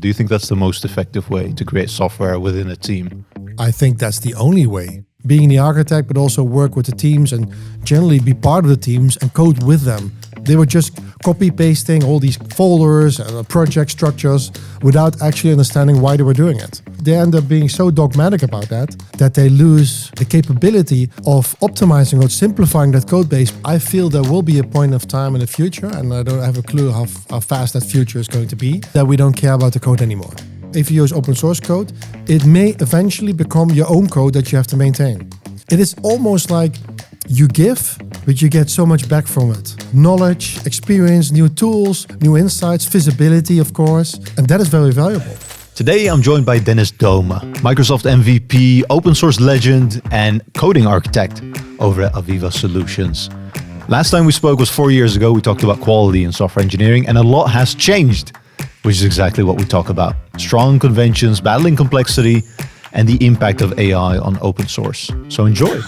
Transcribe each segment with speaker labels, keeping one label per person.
Speaker 1: Do you think that's the most effective way to create software within a team?
Speaker 2: I think that's the only way. Being the architect, but also work with the teams and generally be part of the teams and code with them. They were just copy-pasting all these folders and project structures without actually understanding why they were doing it. They end up being so dogmatic about that they lose the capability of optimizing or simplifying that code base. I feel there will be a point of time in the future, and I don't have a clue how fast that future is going to be, that we don't care about the code anymore. If you use open source code, it may eventually become your own code that you have to maintain. It is almost like you give, but you get so much back from it. Knowledge, experience, new tools, new insights, visibility, of course. And that is very valuable.
Speaker 1: Today I'm joined by Dennis Doomen, Microsoft MVP, open source legend, and coding architect over at Aviva Solutions. Last time we spoke was 4 years ago. We talked about quality in software engineering, and a lot has changed, which is exactly what we talk about. Strong conventions, battling complexity, and the impact of AI on open source. So enjoy.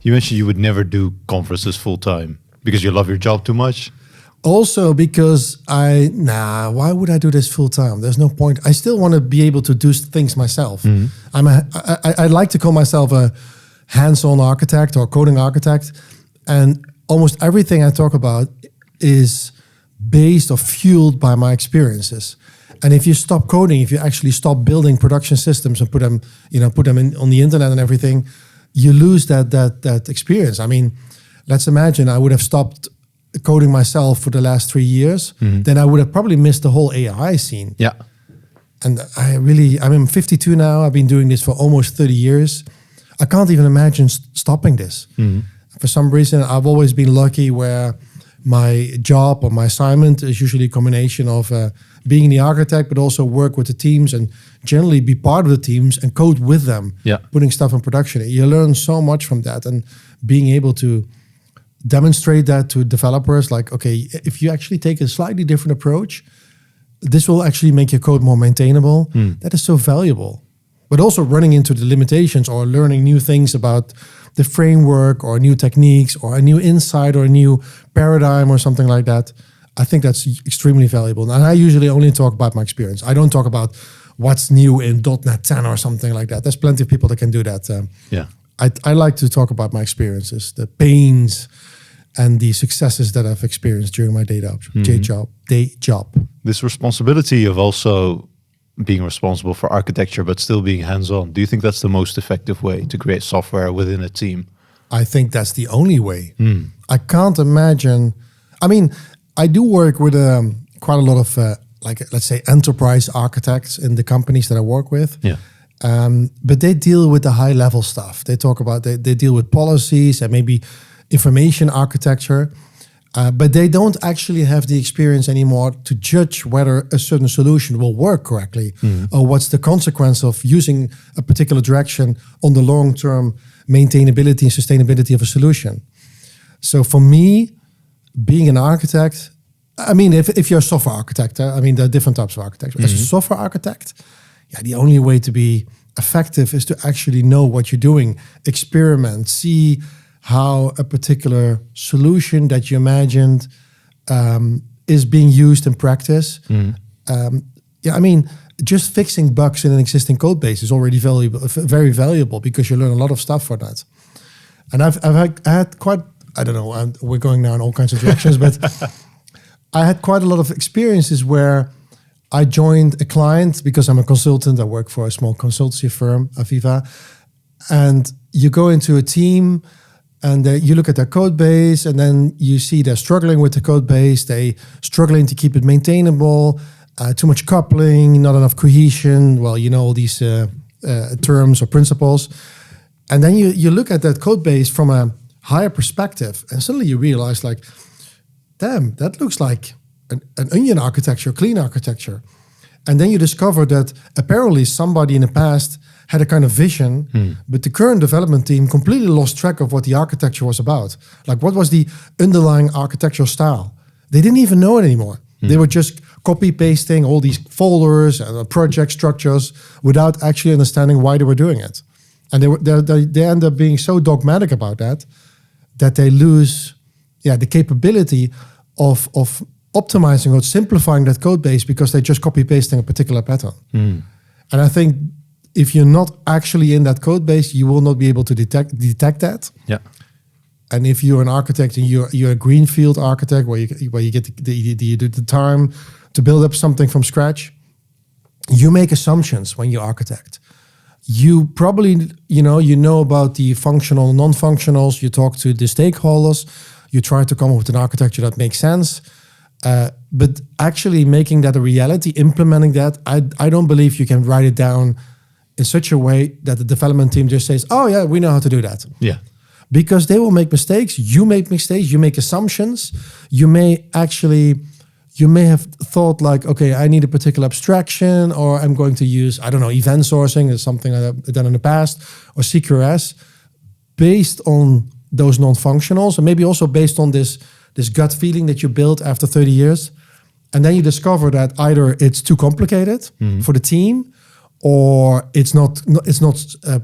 Speaker 1: You mentioned you would never do conferences full time because you love your job too much.
Speaker 2: Also because why would I do this full time? There's no point. I still want to be able to do things myself. Mm-hmm. I like to call myself a hands-on architect or coding architect. And almost everything I talk about is based or fueled by my experiences. And if you stop coding, if you actually stop building production systems and put them on the internet and everything, you lose that experience. I mean, let's imagine I would have stopped coding myself for the last 3 years, then I would have probably missed the whole AI scene.
Speaker 1: Yeah.
Speaker 2: And I'm 52 now. I've been doing this for almost 30 years. I can't even imagine stopping this. Mm-hmm. For some reason, I've always been lucky where my job or my assignment is usually a combination of being the architect, but also work with the teams and generally be part of the teams and code with them, putting stuff in production. You learn so much from that, and being able to demonstrate that to developers, like, okay, if you actually take a slightly different approach, this will actually make your code more maintainable. That is so valuable. But also running into the limitations or learning new things about the framework or new techniques or a new insight or a new paradigm or something like that. I think that's extremely valuable. And I usually only talk about my experience. I don't talk about what's new in .NET 10 or something like that. There's plenty of people that can do that. I like to talk about my experiences, the pains and the successes that I've experienced during my day job.
Speaker 1: This responsibility of also being responsible for architecture, but still being hands-on. Do you think that's the most effective way to create software within a team?
Speaker 2: I think that's the only way. I can't imagine. I mean, I do work with quite a lot of, let's say, enterprise architects in the companies that I work with.
Speaker 1: Yeah.
Speaker 2: But they deal with the high-level stuff. They talk about, they deal with policies and maybe information architecture. But they don't actually have the experience anymore to judge whether a certain solution will work correctly or what's the consequence of using a particular direction on the long-term maintainability and sustainability of a solution. So for me, being an architect, I mean, if you're a software architect, there are different types of architects. As a software architect, the only way to be effective is to actually know what you're doing, experiment, see how a particular solution that you imagined is being used in practice. Just fixing bugs in an existing code base is already very valuable because you learn a lot of stuff for that. And I had quite, I don't know, we're going now in all kinds of directions, but I had quite a lot of experiences where I joined a client because I'm a consultant. I work for a small consultancy firm, Aviva, and you go into a team and you look at their code base, and then you see they're struggling with the code base. They struggling to keep it maintainable, too much coupling, not enough cohesion. Well, all these terms or principles. And then you look at that code base from a higher perspective, and suddenly you realize, like, damn, that looks like an onion architecture, clean architecture. And then you discover that apparently somebody in the past had a kind of vision, but the current development team completely lost track of what the architecture was about. Like, what was the underlying architectural style? They didn't even know it anymore. They were just copy-pasting all these folders and project structures without actually understanding why they were doing it. And they end up being so dogmatic about that they lose the capability of optimizing or simplifying that code base because they're just copy pasting a particular pattern. And I think if you're not actually in that code base, you will not be able to detect that.
Speaker 1: Yeah.
Speaker 2: And if you're an architect and you're a greenfield architect where you get the time to build up something from scratch, you make assumptions when you architect. You probably, you know about the functional, non-functionals. You talk to the stakeholders. You try to come up with an architecture that makes sense. But actually making that a reality, implementing that, I don't believe you can write it down in such a way that the development team just says, oh yeah, we know how to do that.
Speaker 1: Yeah.
Speaker 2: Because they will make mistakes. You make mistakes. You make assumptions. You may have thought like, okay, I need a particular abstraction, or I'm going to use, I don't know, event sourcing is something I've done in the past, or CQRS, based on those non-functionals, and maybe also based on this gut feeling that you built after 30 years. And then you discover that either it's too complicated for the team, or it's not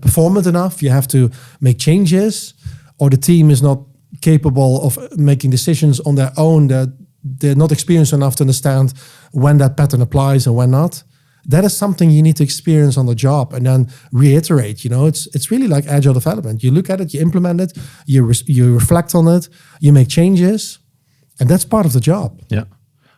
Speaker 2: performant enough. You have to make changes, or the team is not capable of making decisions on their own, that they're not experienced enough to understand when that pattern applies and when not. That is something you need to experience on the job and then reiterate. It's really like agile development. You look at it, you implement it, you reflect on it, you make changes, and that's part of the job.
Speaker 1: Yeah.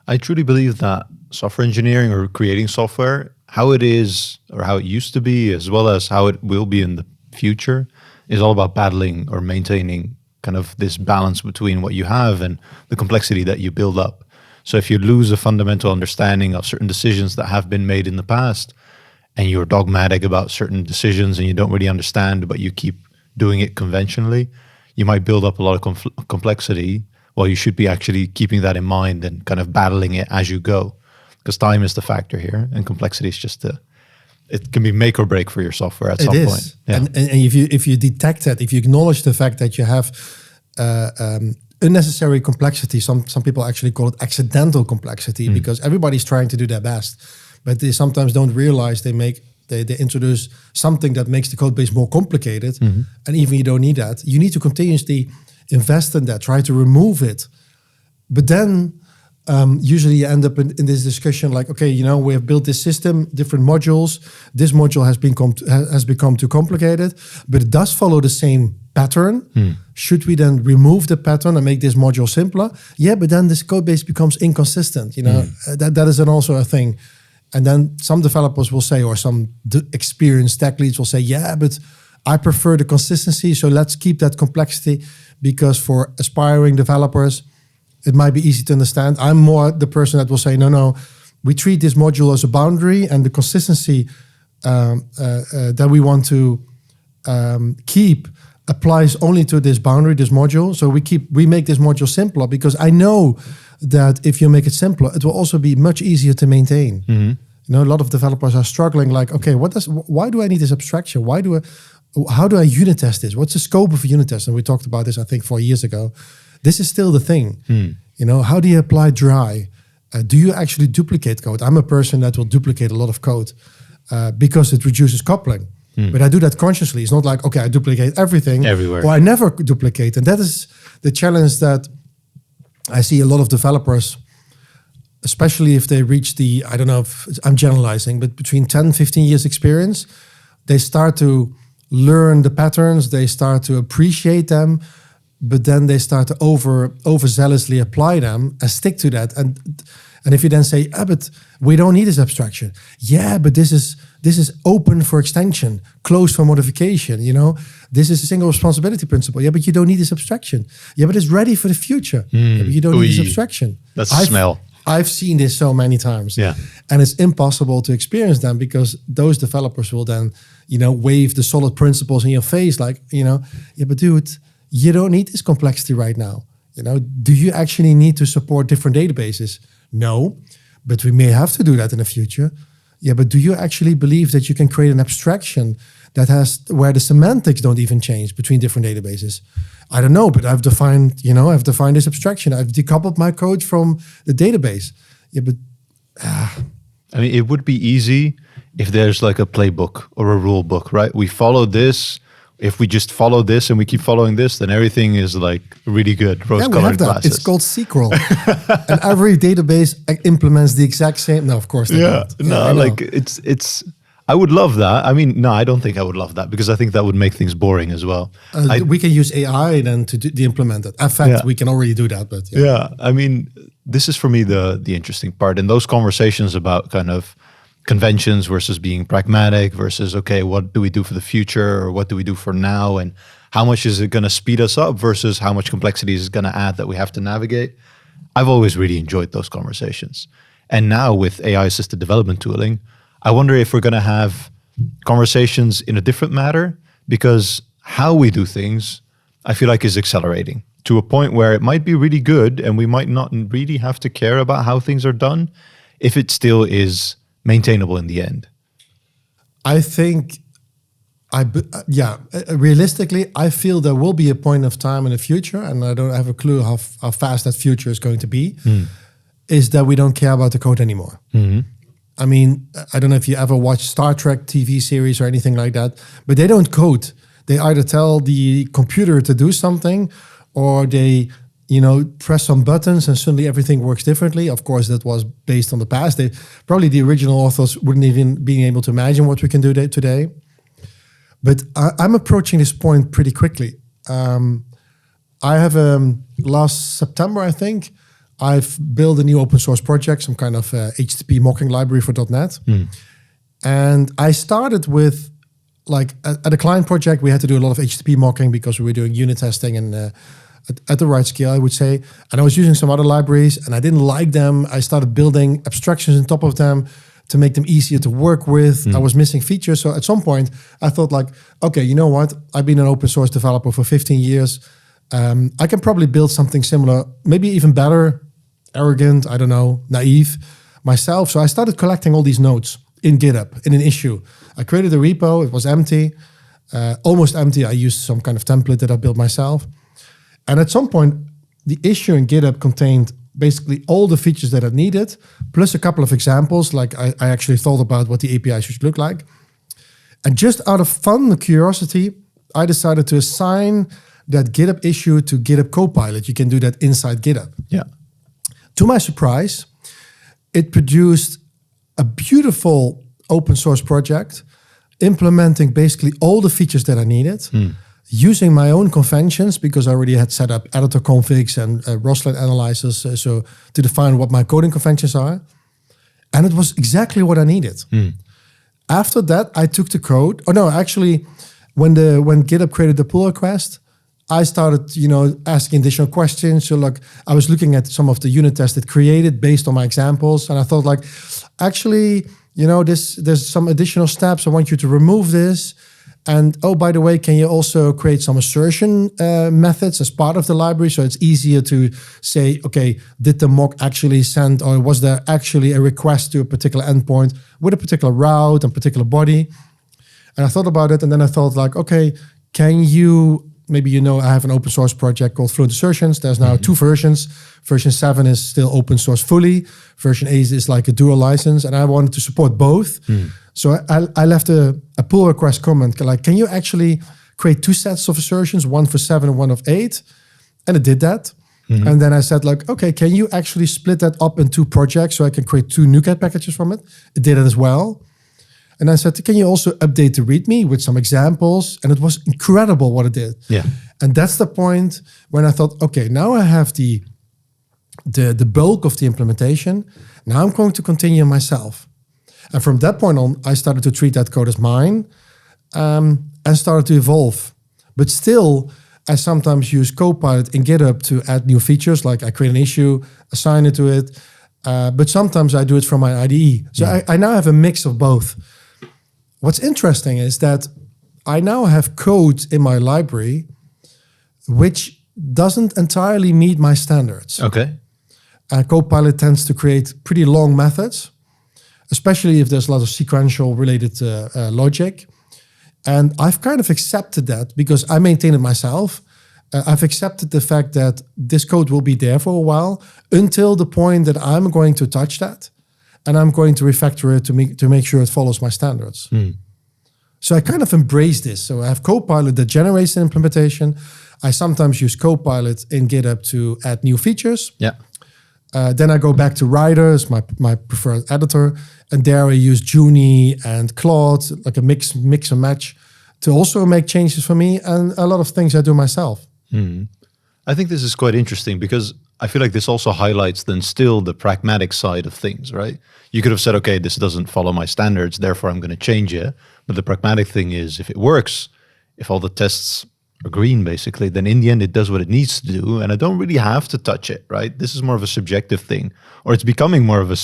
Speaker 1: I truly believe that software engineering or creating software, how it is or how it used to be, as well as how it will be in the future, is all about battling or maintaining kind of this balance between what you have and the complexity that you build up. So if you lose a fundamental understanding of certain decisions that have been made in the past, and you're dogmatic about certain decisions and you don't really understand, but you keep doing it conventionally, you might build up a lot of complexity. Well, you should be actually keeping that in mind and kind of battling it as you go, because time is the factor here, and complexity is just it can be make or break for your software at some point. Yeah.
Speaker 2: And if you detect that, if you acknowledge the fact that you have unnecessary complexity, some people actually call it accidental complexity, because everybody's trying to do their best, but they sometimes don't realize they introduce something that makes the code base more complicated, and even you don't need that. You need to continuously invest in that, try to remove it. But then usually you end up in this discussion like, okay, we have built this system, different modules. This module has become too complicated, but it does follow the same pattern. Should we then remove the pattern and make this module simpler? Yeah, but then this code base becomes inconsistent. That is also a thing. And then some developers will say, or some experienced tech leads will say, yeah, but I prefer the consistency, so let's keep that complexity, because for aspiring developers, it might be easy to understand. I'm more the person that will say, no, we treat this module as a boundary, and the consistency that we want to keep applies only to this boundary, this module. So we make this module simpler, because I know that if you make it simpler, it will also be much easier to maintain. A lot of developers are struggling like, okay, why do I need this abstraction? How do I unit test this? What's the scope of a unit test? And we talked about this, I think, 4 years ago. This is still the thing. How do you apply dry? Do you actually duplicate code? I'm a person that will duplicate a lot of code because it reduces coupling. But I do that consciously. It's not like, okay, I duplicate everything
Speaker 1: everywhere,
Speaker 2: or I never duplicate. And that is the challenge that I see a lot of developers, especially if they reach I don't know if I'm generalizing, but between 10, 15 years experience, they start to learn the patterns, they start to appreciate them, but then they start to overzealously apply them and stick to that. And if you then say, but we don't need this abstraction. Yeah, but this is open for extension, closed for modification. This is a single responsibility principle. Yeah, but you don't need this abstraction. Yeah, but it's ready for the future. Yeah, but you don't need this abstraction.
Speaker 1: That's the smell.
Speaker 2: I've seen this so many times.
Speaker 1: Yeah.
Speaker 2: And it's impossible to experience them, because those developers will then, wave the solid principles in your face, like, yeah, but dude, you don't need this complexity right now. Do you actually need to support different databases? No, but we may have to do that in the future. Yeah, but do you actually believe that you can create an abstraction that where the semantics don't even change between different databases? I don't know, but I've defined this abstraction. I've decoupled my code from the database. Yeah, but
Speaker 1: I mean, it would be easy if there's like a playbook or a rule book, right? We follow this, if we just follow this and we keep following this, then everything is like really good.
Speaker 2: Yeah, we have
Speaker 1: Rose-colored
Speaker 2: that.
Speaker 1: glasses.
Speaker 2: It's called SQL. And every database implements the exact same. No, of course they don't.
Speaker 1: No,
Speaker 2: I know.
Speaker 1: like it's. I would love that. I mean, no, I don't think I would love that because I think that would make things boring as well.
Speaker 2: We can use AI then to implement it. In fact, we can already do that. But
Speaker 1: Yeah, I mean, this is for me the interesting part. And those conversations about kind of conventions versus being pragmatic versus, okay, what do we do for the future or what do we do for now? And how much is it going to speed us up versus how much complexity is it going to add that we have to navigate? I've always really enjoyed those conversations. And now with AI-assisted development tooling, I wonder if we're going to have conversations in a different matter because how we do things, I feel like is accelerating to a point where it might be really good and we might not really have to care about how things are done if it still is maintainable in the end.
Speaker 2: I think, realistically, I feel there will be a point of time in the future, and I don't have a clue how fast that future is going to be, is that we don't care about the code anymore. I mean, I don't know if you ever watched Star Trek TV series or anything like that, but they don't code. They either tell the computer to do something or they, press some buttons and suddenly everything works differently. Of course, that was based on the past. Probably the original authors wouldn't even be able to imagine what we can do today. But I'm approaching this point pretty quickly. I have last September, I think, I've built a new open source project, some kind of HTTP mocking library for .NET. And I started with, like, at a client project, we had to do a lot of HTTP mocking because we were doing unit testing and at the right scale, I would say. And I was using some other libraries and I didn't like them. I started building abstractions on top of them to make them easier to work with. I was missing features. So at some point, I thought like, okay, you know what? I've been an open source developer for 15 years. I can probably build something similar, maybe even better, arrogant, I don't know, naive myself. So I started collecting all these nodes in GitHub, in an issue. I created a repo, it was empty, almost empty. I used some kind of template that I built myself. And at some point, the issue in GitHub contained basically all the features that I needed, plus a couple of examples, like I actually thought about what the API should look like. And just out of fun, curiosity, I decided to assign that GitHub issue to GitHub Copilot. You can do that inside GitHub.
Speaker 1: Yeah.
Speaker 2: To my surprise, it produced a beautiful open source project implementing basically all the features that I needed, using my own conventions because I already had set up editor configs and Roslyn analyzers so to define what my coding conventions are. And it was exactly what I needed. After that, I took the code. Oh no, actually, when GitHub created the pull request, I started, asking additional questions. So like I was looking at some of the unit tests it created based on my examples. And I thought like, actually, there's some additional steps. I want you to remove this. And oh, by the way, can you also create some assertion methods as part of the library? So it's easier to say, okay, did the mock actually send, or was there actually a request to a particular endpoint with a particular route and particular body? And I thought about it. And then I thought like, okay, can you, maybe I have an open source project called Fluent Assertions. There's now 2 versions. Version 7 is still open source fully. Version 8 is like a dual license. And I wanted to support both. So I left a pull request comment, like, can you actually create 2 sets of assertions, one for 7 and one of 8? And it did that. And then I said like, okay, can you actually split that up in 2 projects so I can create 2 NuGet packages from it? It did it as well. And I said, can you also update the README with some examples? And it was incredible what it did.
Speaker 1: Yeah.
Speaker 2: And that's the point when I thought, okay, now I have the bulk of the implementation. Now I'm going to continue myself. And from that point on, I started to treat that code as mine and started to evolve. But still, I sometimes use Copilot in GitHub to add new features, like I create an issue, assign it to it. But sometimes I do it from my IDE. So I now have a mix of both. What's interesting is that I now have code in my library which doesn't entirely meet my standards.
Speaker 1: Okay.
Speaker 2: Copilot tends to create pretty long methods, especially if there's a lot of sequential related logic. And I've kind of accepted that because I maintain it myself. I've accepted the fact that this code will be there for a while until the point that I'm going to touch that. And I'm going to refactor it to make sure it follows my standards. So I kind of embrace this. So I have Copilot that generates an implementation. I sometimes use Copilot in GitHub to add new features.
Speaker 1: Yeah.
Speaker 2: Then I go back to Writer, as my preferred editor, and there I use Junie and Claude, like a mix and match, to also make changes for me, and a lot of things I do myself.
Speaker 1: I think this is quite interesting because I feel like this also highlights then still the pragmatic side of things, right? You could have said, okay, this doesn't follow my standards, therefore I'm going to change it. But the pragmatic thing is, if it works, if all the tests are green, basically, then in the end it does what it needs to do, and I don't really have to touch it, right? This is more of a subjective thing, or it's becoming more of a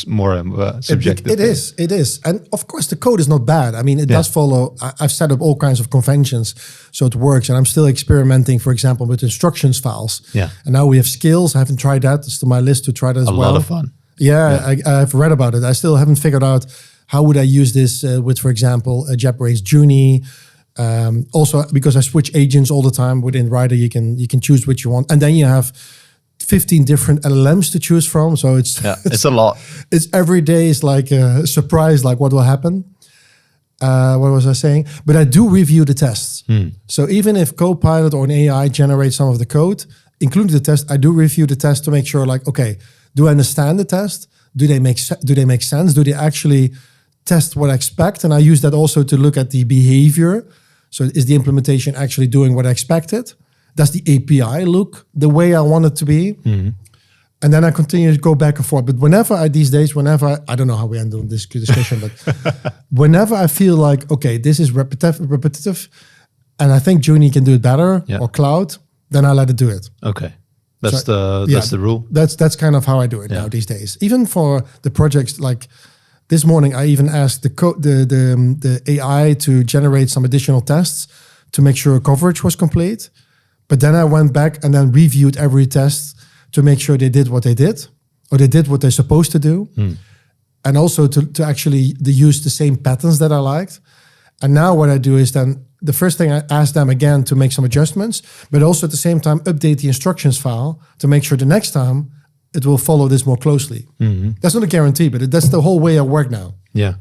Speaker 1: subjective
Speaker 2: thing. It is. And of course the code is not bad. I mean, it does follow, I've set up all kinds of conventions so it works, and I'm still experimenting, for example, with instructions files.
Speaker 1: Yeah.
Speaker 2: And now we have skills. I haven't tried that. It's to my list to try that as well.
Speaker 1: A lot of fun.
Speaker 2: Yeah. I've read about it. I still haven't figured out how would I use this with, for example, JetBrains Junie. Also, because I switch agents all the time within Writer, you can choose what you want, and then you have 15 different LLMs to choose from. So it's
Speaker 1: a lot.
Speaker 2: It's every day is like a surprise, like what will happen. What was I saying? But I do review the tests. So even if Copilot or an AI generates some of the code, including the test, I do review the test to make sure, like, okay, do I understand the test? Do they make sense? Do they actually test what I expect? And I use that also to look at the behavior. So is the implementation actually doing what I expected? Does the API look the way I want it to be? And then I continue to go back and forth. But whenever I don't know how we end on this discussion, but whenever I feel like, okay, this is repetitive, and I think Junie can do it better, or Cloud, then I let it do it.
Speaker 1: Okay. That's the rule.
Speaker 2: That's kind of how I do it now these days. Even for the projects, like this morning, I even asked the AI to generate some additional tests to make sure coverage was complete. But then I went back and then reviewed every test to make sure they did what they did, or they did what they're supposed to do. And also to actually use the same patterns that I liked. And now what I do is then the first thing I ask them again to make some adjustments, but also at the same time update the instructions file to make sure the next time it will follow this more closely. That's not a guarantee, but that's the whole way I work now.
Speaker 1: Yeah.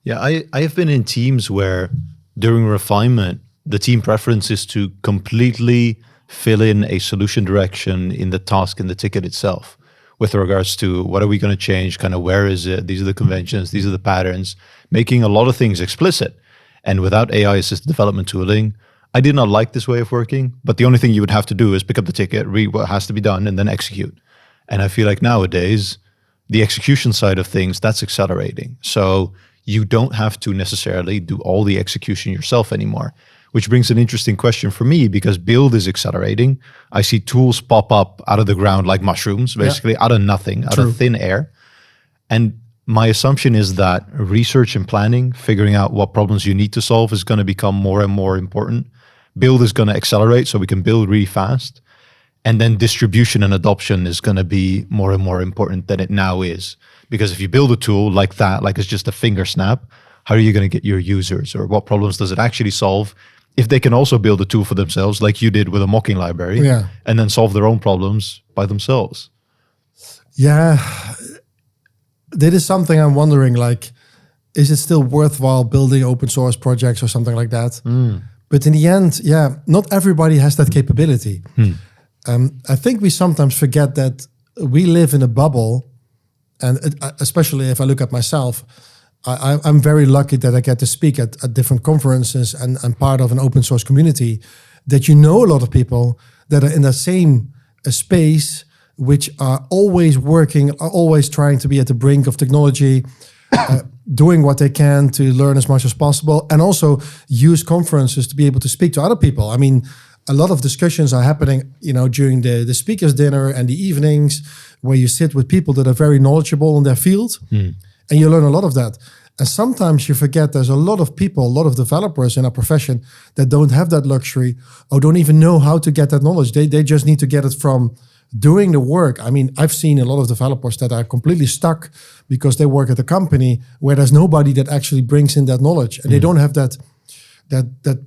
Speaker 1: I have been in teams where during refinement, the team preference is to completely fill in a solution direction in the task and the ticket itself with regards to what are we going to change, kind of where is it, these are the conventions, these are the patterns, making a lot of things explicit. And without AI-assisted development tooling, I did not like this way of working, but the only thing you would have to do is pick up the ticket, read what has to be done, and then execute. And I feel like nowadays, the execution side of things, that's accelerating. So you don't have to necessarily do all the execution yourself anymore, which brings an interesting question for me because build is accelerating. I see tools pop up out of the ground like mushrooms, basically out of nothing, out of thin air. And my assumption is that research and planning, figuring out what problems you need to solve is going to become more and more important. Build is going to accelerate so we can build really fast. And then distribution and adoption is going to be more and more important than it now is. Because if you build a tool like that, like it's just a finger snap, how are you going to get your users, or what problems does it actually solve? If they can also build a tool for themselves, like you did with a mocking library, and then solve their own problems by themselves.
Speaker 2: Yeah, that is something I'm wondering, like, is it still worthwhile building open source projects or something like that? But in the end, not everybody has that capability. I think we sometimes forget that we live in a bubble, and especially if I look at myself, I'm very lucky that I get to speak at different conferences and I'm part of an open source community, that a lot of people that are in the same space, which are always working, are always trying to be at the brink of technology, doing what they can to learn as much as possible, and also use conferences to be able to speak to other people. I mean, a lot of discussions are happening, during the speakers' dinner and the evenings, where you sit with people that are very knowledgeable in their field, and you learn a lot of that. And sometimes you forget there's a lot of people, a lot of developers in our profession that don't have that luxury or don't even know how to get that knowledge. They just need to get it from doing the work. I mean, I've seen a lot of developers that are completely stuck because they work at a company where there's nobody that actually brings in that knowledge, and they don't have that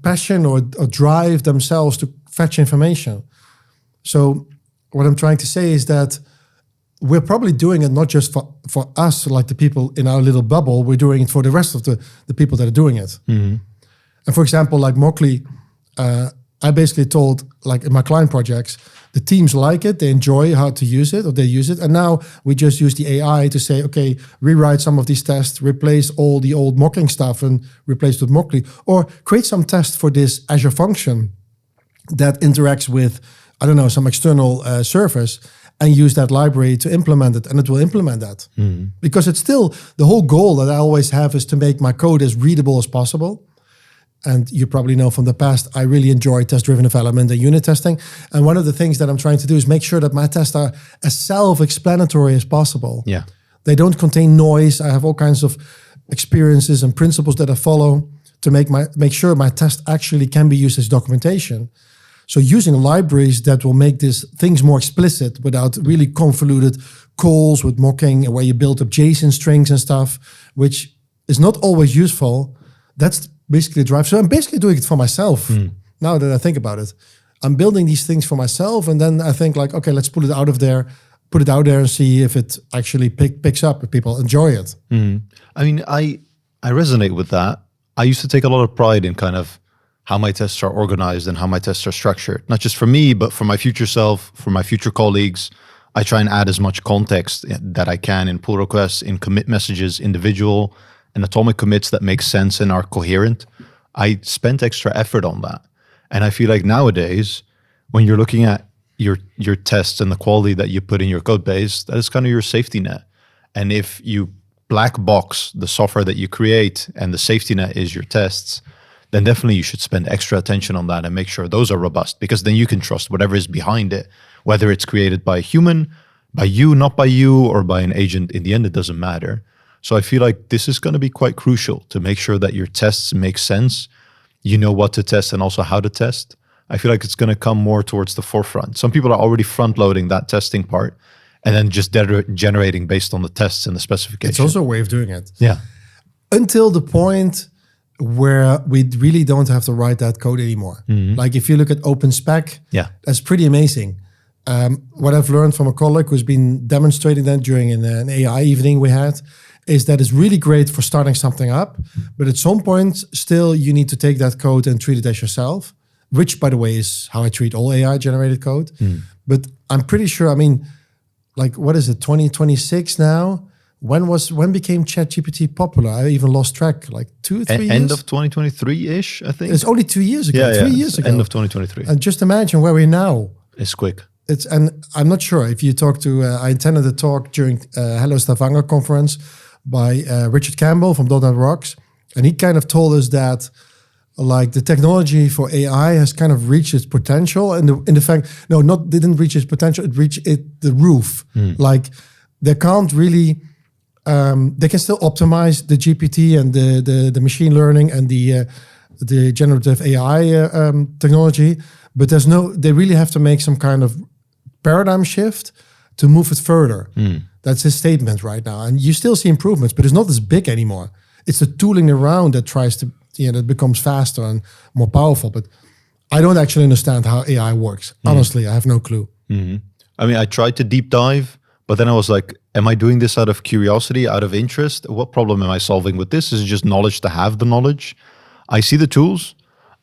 Speaker 2: passion or drive themselves to fetch information. So what I'm trying to say is that we're probably doing it not just for us, like the people in our little bubble, we're doing it for the rest of the people that are doing it. And for example, like Mockly, I basically told, like in my client projects, the teams like it, they enjoy how to use it, or they use it. And now we just use the AI to say, okay, rewrite some of these tests, replace all the old mocking stuff and replace it with Mockly, or create some test for this Azure function that interacts with, I don't know, some external service, and use that library to implement it, and it will implement that. Because it's still, the whole goal that I always have is to make my code as readable as possible. And you probably know from the past, I really enjoy test-driven development and unit testing. And one of the things that I'm trying to do is make sure that my tests are as self-explanatory as possible.
Speaker 1: Yeah.
Speaker 2: They don't contain noise. I have all kinds of experiences and principles that I follow to make sure my test actually can be used as documentation. So using libraries that will make these things more explicit without really convoluted calls with mocking, where you build up JSON strings and stuff, which is not always useful. That's basically the drive. So I'm basically doing it for myself. Now that I think about it, I'm building these things for myself. And then I think like, okay, let's put it out there and see if it actually picks up, if people enjoy it.
Speaker 1: I mean, I resonate with that. I used to take a lot of pride in kind of how my tests are organized and how my tests are structured. Not just for me, but for my future self, for my future colleagues. I try and add as much context that I can in pull requests, in commit messages, individual and atomic commits that make sense and are coherent. I spent extra effort on that. And I feel like nowadays, when you're looking at your tests and the quality that you put in your code base, that is kind of your safety net. And if you black box the software that you create and the safety net is your tests, then definitely you should spend extra attention on that and make sure those are robust, because then you can trust whatever is behind it, whether it's created by a human, by you, not by you, or by an agent. In the end, it doesn't matter. So I feel like this is going to be quite crucial to make sure that your tests make sense. You know what to test and also how to test. I feel like it's going to come more towards the forefront. Some people are already front loading that testing part and then just generating based on the tests and the specifications.
Speaker 2: It's also a way of doing it.
Speaker 1: Yeah.
Speaker 2: Until the point where we really don't have to write that code anymore. Like if you look at OpenSpec, that's pretty amazing. What I've learned from a colleague who's been demonstrating that during an AI evening we had, is that it's really great for starting something up, but at some point still you need to take that code and treat it as yourself, which by the way is how I treat all AI generated code. But I'm pretty sure, I mean, like what is it, 2026 now? When became ChatGPT popular? I even lost track, like 2-3 years?
Speaker 1: End of 2023-ish, I think.
Speaker 2: It's only 2 years ago, 3 years ago.
Speaker 1: End of 2023.
Speaker 2: And just imagine where we're now.
Speaker 1: It's quick.
Speaker 2: And I'm not sure if you talk to, I attended a talk during Hello Stavanger conference by Richard Campbell from .NET Rocks. And he kind of told us that like the technology for AI has kind of reached its potential. And in the fact, didn't reach its potential, it reached the roof. Like they can't really, they can still optimize the GPT and the machine learning and the generative AI technology, but they really have to make some kind of paradigm shift to move it further. That's his statement right now. And you still see improvements, but it's not as big anymore. It's the tooling around that tries to, that becomes faster and more powerful. But I don't actually understand how AI works. Honestly, I have no clue.
Speaker 1: I mean, I tried to deep dive, but then I was like, am I doing this out of curiosity, out of interest? What problem am I solving with this? Is it just knowledge to have the knowledge? I see the tools.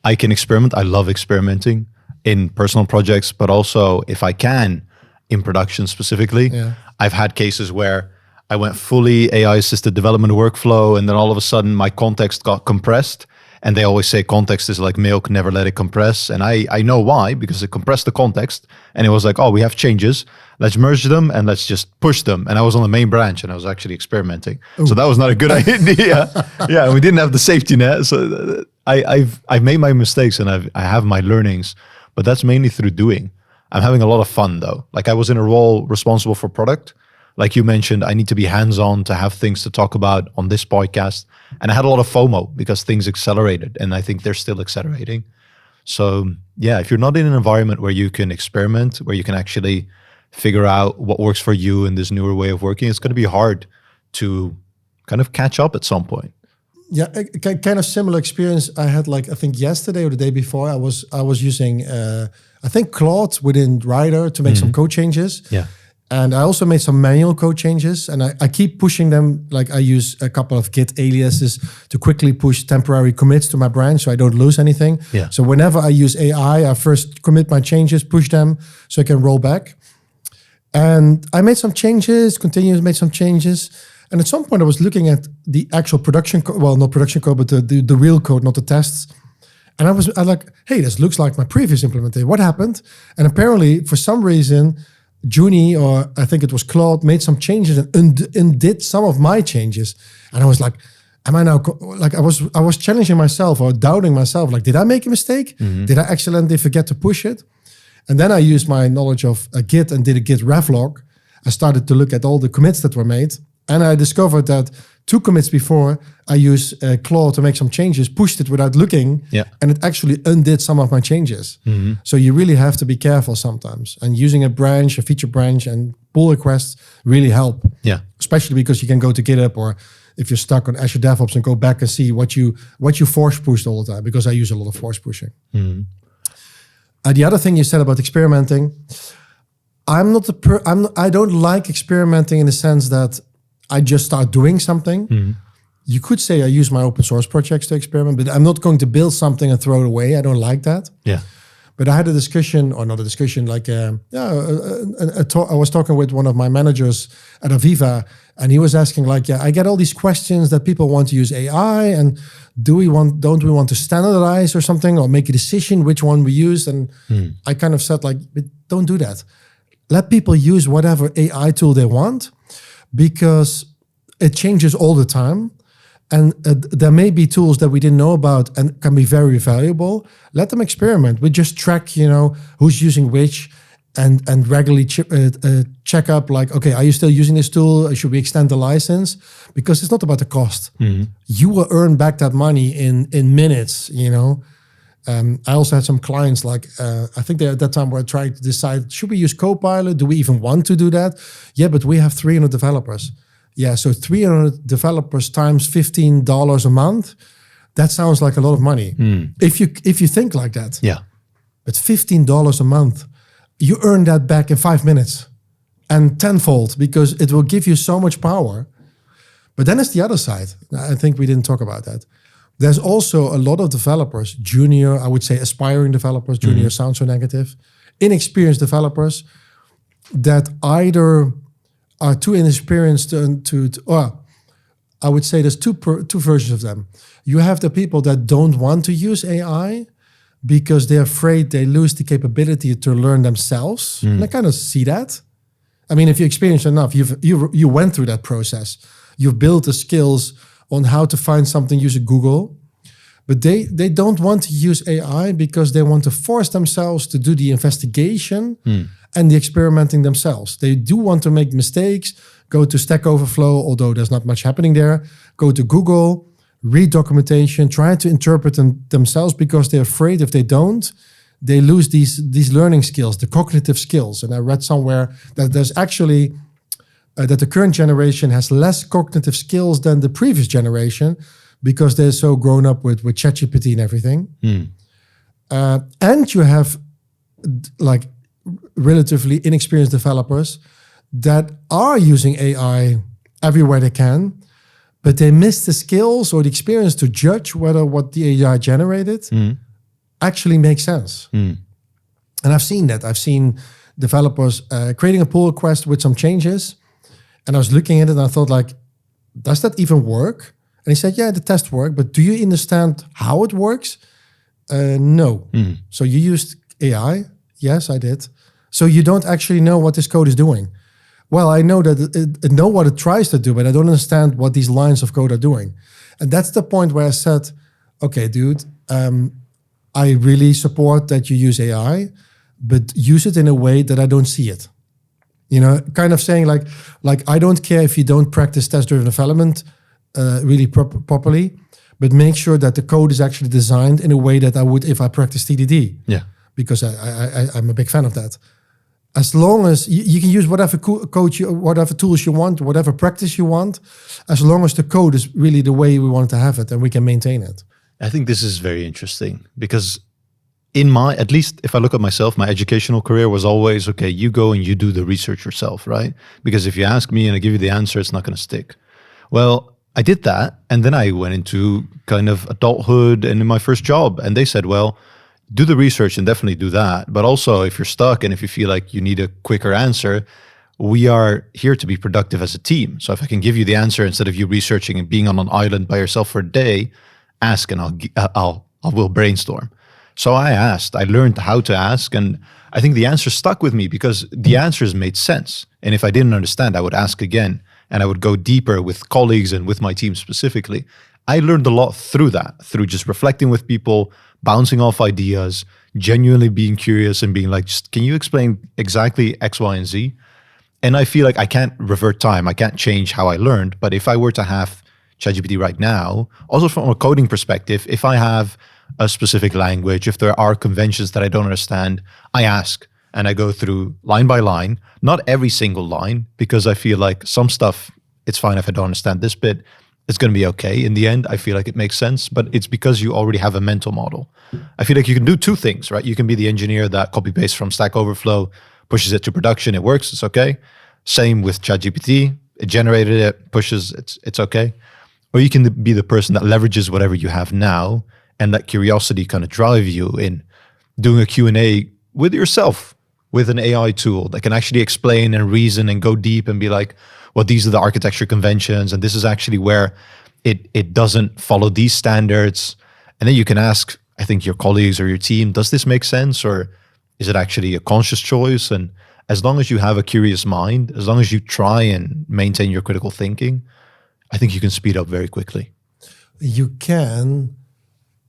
Speaker 1: I can experiment. I love experimenting in personal projects, but also if I can, in production specifically. I've had cases where I went fully AI-assisted development workflow, and then all of a sudden my context got compressed. And they always say context is like milk, never let it compress. And I know why, because it compressed the context. And it was like, oh, we have changes. Let's merge them and let's just push them. And I was on the main branch and I was actually experimenting. Ooh. So that was not a good idea. We didn't have the safety net. So I've made my mistakes and I have my learnings, but that's mainly through doing. I'm having a lot of fun though. Like I was in a role responsible for product. Like you mentioned, I need to be hands-on to have things to talk about on this podcast. And I had a lot of FOMO because things accelerated and I think they're still accelerating. So yeah, if you're not in an environment where you can experiment, where you can actually figure out what works for you in this newer way of working, it's going to be hard to kind of catch up at some point.
Speaker 2: Yeah, a kind of similar experience I had, like I think yesterday or the day before. I was using I think Claude within Rider to make some code changes.
Speaker 1: Yeah,
Speaker 2: And I also made some manual code changes, and I keep pushing them. Like I use a couple of Git aliases to quickly push temporary commits to my branch so I don't lose anything.
Speaker 1: Yeah.
Speaker 2: So whenever I use AI, I first commit my changes, push them so I can roll back. And I made some changes, continued to make some changes. And at some point I was looking at the actual production code, well, not production code, but the real code, not the tests. And I was like, hey, this looks like my previous implementation. What happened? And apparently, for some reason, Junie, or I think it was Claude, made some changes and undid some of my changes. And I was like, am I now, like I was challenging myself or doubting myself. Like, did I make a mistake? Mm-hmm. Did I accidentally forget to push it? And then I used my knowledge of Git and did a Git ref log. I started to look at all the commits that were made. And I discovered that 2 commits before, I used Claude to make some changes, pushed it without looking, and it actually undid some of my changes. Mm-hmm. So you really have to be careful sometimes. And using a branch, a feature branch, and pull requests really help. Yeah, especially because you can go to GitHub, or if you're stuck on Azure DevOps, and go back and see what you force pushed all the time. Because I use a lot of force pushing. Mm-hmm. The other thing you said about experimenting, I don't like experimenting in the sense that I just start doing something. Mm-hmm. You could say I use my open source projects to experiment, but I'm not going to build something and throw it away. I don't like that. Yeah. But I had a discussion, or not a discussion, like I was talking with one of my managers at Aviva, and he was asking like, I get all these questions that people want to use AI, and don't we want to standardize or something, or make a decision which one we use? And I kind of said like, but don't do that. Let people use whatever AI tool they want, because it changes all the time. And there may be tools that we didn't know about and can be very valuable. Let them experiment. We just track, who's using which, and regularly check up like, okay, are you still using this tool? Should we extend the license? Because it's not about the cost. Mm-hmm. You will earn back that money in minutes, I also had some clients like, I think they at that time were trying to decide, should we use Copilot? Do we even want to do that? Yeah, but we have 300 developers. Yeah, so 300 developers times $15 a month, that sounds like a lot of money. Mm. If you think like that. Yeah. But $15 a month, you earn that back in 5 minutes and tenfold, because it will give you so much power. But then it's the other side. I think we didn't talk about that. There's also a lot of developers, junior, I would say aspiring developers, junior sounds so negative, inexperienced developers that either are too inexperienced or I would say there's two versions of them. You have the people that don't want to use AI because they're afraid they lose the capability to learn themselves. And I kind of see that. I mean, if you experience enough, you went through that process. You've built the skills on how to find something using Google. But they don't want to use AI because they want to force themselves to do the investigation and the experimenting themselves. They do want to make mistakes, go to Stack Overflow, although there's not much happening there, go to Google, read documentation, try to interpret them themselves, because they're afraid if they don't, they lose these learning skills, the cognitive skills. And I read somewhere that there's actually, that the current generation has less cognitive skills than the previous generation, because they're so grown up with ChatGPT and everything. And you have like relatively inexperienced developers that are using AI everywhere they can, but they miss the skills or the experience to judge whether what the AI generated actually makes sense. And I've seen that. I've seen developers creating a pull request with some changes, and I was looking at it and I thought like, does that even work? And he said, yeah, the test worked, but do you understand how it works? No. So you used AI? Yes, I did. So you don't actually know what this code is doing. Well, I know that it know what it tries to do, but I don't understand what these lines of code are doing. And that's the point where I said, okay, dude, I really support that you use AI, but use it in a way that I don't see it. Kind of saying like I don't care if you don't practice test-driven development really properly, but make sure that the code is actually designed in a way that I would if I practice TDD. Yeah, because I'm a big fan of that. As long as you can use whatever whatever tools you want, whatever practice you want, as long as the code is really the way we want to have it and we can maintain it.
Speaker 1: I think this is very interesting because at least if I look at myself, my educational career was always, okay, you go and you do the research yourself, right? Because if you ask me and I give you the answer, it's not going to stick. Well, I did that. And then I went into kind of adulthood and in my first job. And they said, well, do the research and definitely do that. But also if you're stuck and if you feel like you need a quicker answer, we are here to be productive as a team. So if I can give you the answer instead of you researching and being on an island by yourself for a day, ask and we'll brainstorm. So I asked, I learned how to ask, and I think the answer stuck with me because the answers made sense. And if I didn't understand, I would ask again, and I would go deeper with colleagues and with my team specifically. I learned a lot through that, through just reflecting with people, bouncing off ideas, genuinely being curious and being like, just, can you explain exactly X, Y, and Z? And I feel like I can't revert time. I can't change how I learned. But if I were to have ChatGPT right now, also from a coding perspective, if I have a specific language, if there are conventions that I don't understand, I ask and I go through line by line, not every single line, because I feel like some stuff, it's fine if I don't understand this bit, it's going to be okay. In the end, I feel like it makes sense, but it's because you already have a mental model. I feel like you can do two things, right? You can be the engineer that copy paste from Stack Overflow, pushes it to production, it works, it's okay. Same with ChatGPT, it generated it, pushes, it's okay. Or you can be the person that leverages whatever you have now and let curiosity kind of drive you in doing a Q&A with yourself, with an AI tool that can actually explain and reason and go deep and be like, well, these are the architecture conventions, and this is actually where it doesn't follow these standards. And then you can ask, I think, your colleagues or your team, does this make sense? Or is it actually a conscious choice? And as long as you have a curious mind, as long as you try and maintain your critical thinking, I think you can speed up very quickly.
Speaker 2: You can.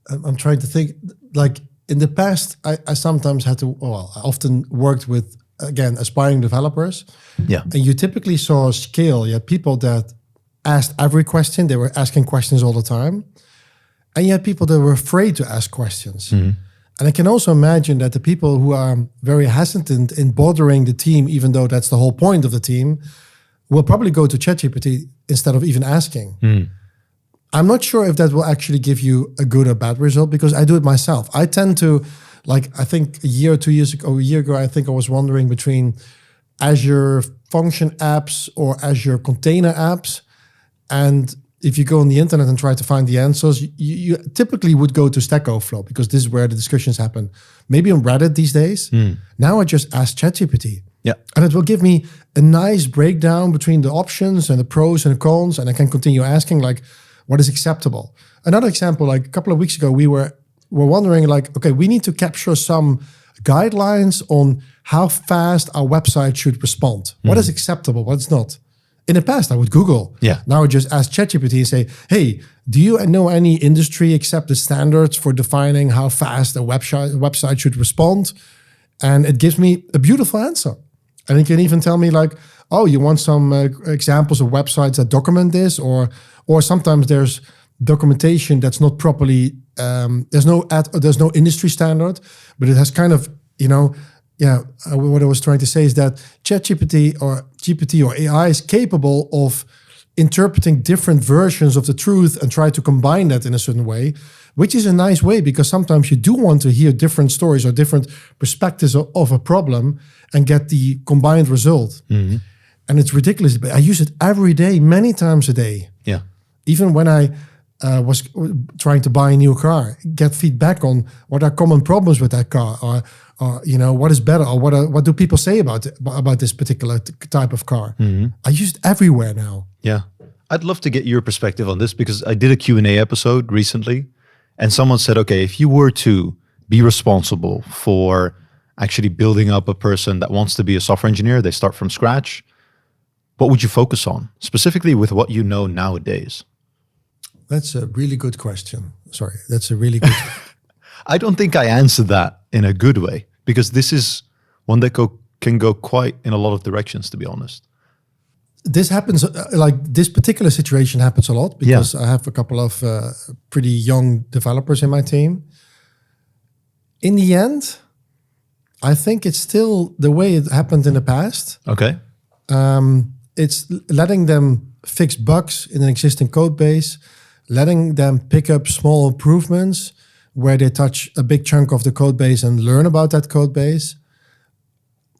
Speaker 2: I'm trying to think, like in the past, I sometimes had to, well, I often worked with, again, aspiring developers.
Speaker 1: Yeah.
Speaker 2: And you typically saw a scale. You had people that asked every question. They were asking questions all the time. And you had people that were afraid to ask questions. Mm-hmm. And I can also imagine that the people who are very hesitant in bothering the team, even though that's the whole point of the team, will probably go to ChatGPT instead of even asking. Mm. I'm not sure if that will actually give you a good or bad result because I do it myself. I tend to, like, I think a year ago, I think I was wondering between Azure function apps or Azure container apps. And if you go on the internet and try to find the answers, you typically would go to Stack Overflow because this is where the discussions happen. Maybe on Reddit these days. Mm. Now I just ask ChatGPT.
Speaker 1: Yeah.
Speaker 2: And it will give me a nice breakdown between the options and the pros and the cons. And I can continue asking, like, what is acceptable? Another example, like a couple of weeks ago, we were wondering, like, okay, we need to capture some guidelines on how fast our website should respond. Mm. What is acceptable? What's not? In the past, I would Google. Yeah. Now I just ask ChatGPT and say, hey, do you know any industry accepted standards for defining how fast a website should respond? And it gives me a beautiful answer. And it can even tell me like, oh, you want some examples of websites that document this? Or sometimes there's documentation that's not properly, there's no industry standard, but it has kind of, what I was trying to say is that ChatGPT or GPT or AI is capable of interpreting different versions of the truth and try to combine that in a certain way, which is a nice way because sometimes you do want to hear different stories or different perspectives of a problem and get the combined result. Mm-hmm. And it's ridiculous, but I use it every day, many times a day.
Speaker 1: Yeah.
Speaker 2: Even when I was trying to buy a new car, get feedback on what are common problems with that car, or what is better, or what do people say about this particular type of car. Mm-hmm. I use it everywhere now.
Speaker 1: Yeah, I'd love to get your perspective on this because I did a Q&A episode recently, and someone said, okay, if you were to be responsible for actually building up a person that wants to be a software engineer, they start from scratch, what would you focus on, specifically with what you know nowadays?
Speaker 2: That's a really good question. Sorry, that's a really good
Speaker 1: I don't think I answered that in a good way because this is one that can go quite in a lot of directions, to be honest.
Speaker 2: This happens, like this particular situation happens a lot because I have a couple of pretty young developers in my team. In the end, I think it's still the way it happened in the past.
Speaker 1: Okay.
Speaker 2: It's letting them fix bugs in an existing code base, letting them pick up small improvements, where they touch a big chunk of the code base and learn about that code base.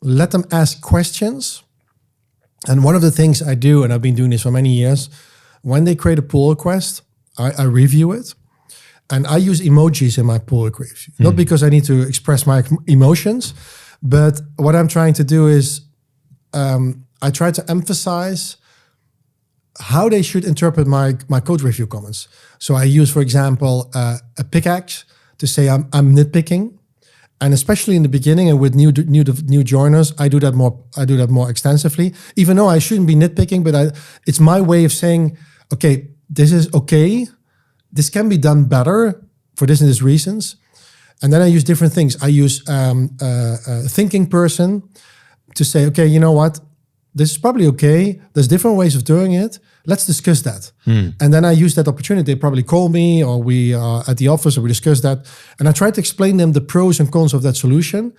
Speaker 2: Let them ask questions. And one of the things I do, and I've been doing this for many years, when they create a pull request, I review it. And I use emojis in my pull request. Not because I need to express my emotions, but what I'm trying to do is I try to emphasize how they should interpret my code review comments. So I use, for example, a pickaxe to say I'm nitpicking. And especially in the beginning and with new joiners, I do that more extensively. Even though I shouldn't be nitpicking, but it's my way of saying, okay, this is okay. This can be done better for this and this reasons. And then I use different things. I use a thinking person to say, okay, you know what? This is probably okay. There's different ways of doing it. Let's discuss that. And then I use that opportunity. They probably call me or we are at the office or we discuss that. And I try to explain them the pros and cons of that solution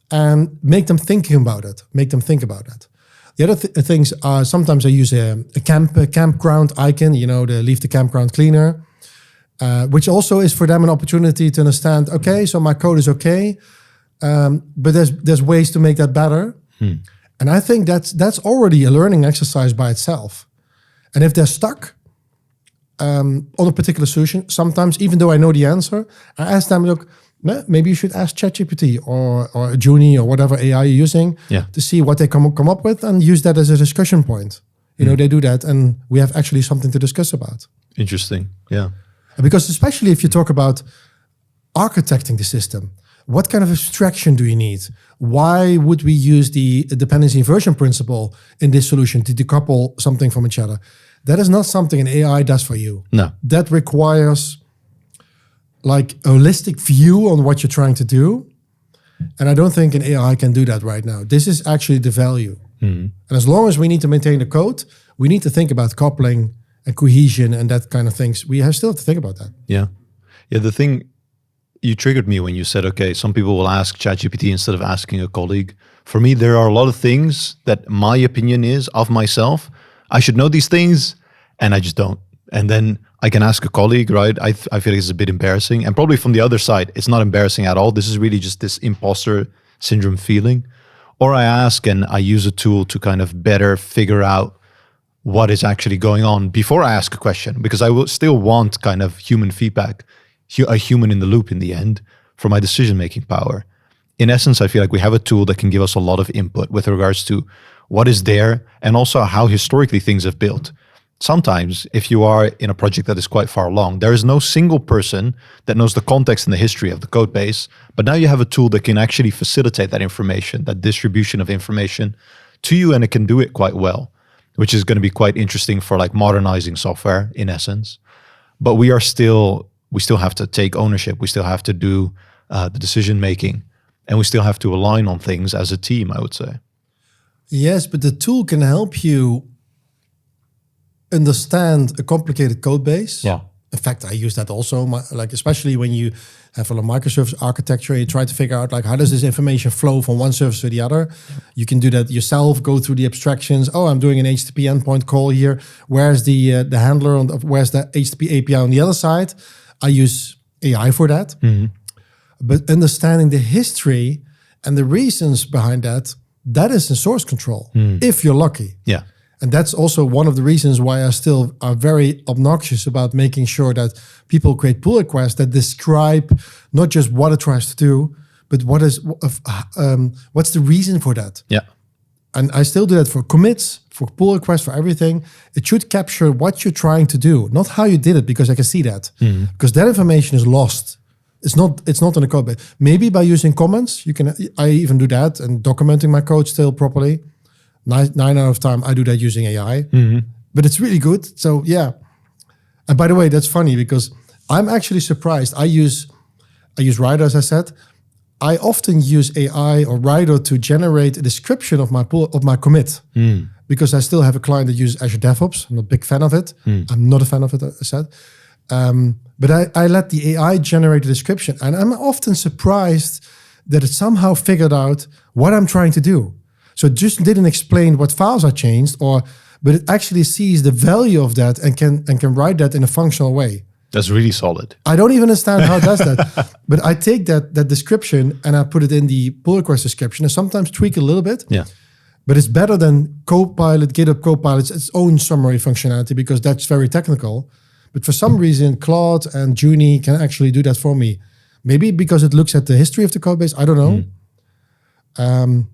Speaker 2: and make them thinking about it, make them think about it. The other things are sometimes I use a campground icon, the leave the campground cleaner, which also is for them an opportunity to understand, okay, so my code is okay, but there's ways to make that better. And I think that's already a learning exercise by itself. And if they're stuck on a particular solution, sometimes even though I know the answer, I ask them, look, maybe you should ask ChatGPT or a Juni or whatever AI you're using to see what they come up with and use that as a discussion point. They do that and we have actually something to discuss about.
Speaker 1: Interesting, yeah.
Speaker 2: Because especially if you talk about architecting the system, what kind of abstraction do you need? Why would we use the dependency inversion principle in this solution to decouple something from each other? That is not something an AI does for you.
Speaker 1: No.
Speaker 2: That requires like a holistic view on what you're trying to do. And I don't think an AI can do that right now. This is actually the value. And as long as we need to maintain the code, we need to think about coupling and cohesion and that kind of things. We still have to think about that.
Speaker 1: Yeah. The thing you triggered me when you said, okay, some people will ask ChatGPT instead of asking a colleague. For me, there are a lot of things that my opinion is of myself. I should know these things and I just don't. And then I can ask a colleague, right? I feel like it's a bit embarrassing. And probably from the other side, it's not embarrassing at all. This is really just this imposter syndrome feeling. Or I ask and I use a tool to kind of better figure out what is actually going on before I ask a question, because I will still want kind of human feedback, a human in the loop in the end for my decision-making power. In essence, I feel like we have a tool that can give us a lot of input with regards to what is there and also how historically things have built. Sometimes if you are in a project that is quite far along, there is no single person that knows the context and the history of the code base, but now you have a tool that can actually facilitate that information, that distribution of information to you, and it can do it quite well, which is going to be quite interesting for like modernizing software in essence. But we still have to take ownership. We still have to do the decision making, and we still have to align on things as a team, I would say.
Speaker 2: Yes, but the tool can help you understand a complicated code base.
Speaker 1: Yeah.
Speaker 2: In fact, I use that also, like especially when you have a microservice architecture, you try to figure out like how does this information flow from one service to the other. You can do that yourself, go through the abstractions. Oh, I'm doing an HTTP endpoint call here. Where's the handler where's the HTTP API on the other side? I use AI for that. But understanding the history and the reasons behind that is in source control, if you're lucky.
Speaker 1: Yeah.
Speaker 2: And that's also one of the reasons why I still are very obnoxious about making sure that people create pull requests that describe not just what it tries to do, but what's the reason for that.
Speaker 1: Yeah.
Speaker 2: And I still do that for commits, for pull requests, for everything. It should capture what you're trying to do, not how you did it, because I can see that. Because that information is lost. It's not in the code base. Maybe by using comments, I even do that and documenting my code still properly. 9 out of 10, I do that using AI, but it's really good. So yeah. And by the way, that's funny because I'm actually surprised. I use Rider, as I said. I often use AI or Rider to generate a description of my commit because I still have a client that uses Azure DevOps. I'm not a big fan of it. I'm not a fan of it, I said. But I let the AI generate a description, and I'm often surprised that it somehow figured out what I'm trying to do. So it just didn't explain what files are changed, but it actually sees the value of that and can write that in a functional way.
Speaker 1: That's really solid.
Speaker 2: I don't even understand how it does that. But I take that description and I put it in the pull request description and sometimes tweak it a little bit.
Speaker 1: Yeah.
Speaker 2: But it's better than Copilot, GitHub Copilot's its own summary functionality because that's very technical. But for some reason, Claude and Juni can actually do that for me. Maybe because it looks at the history of the code base. I don't know.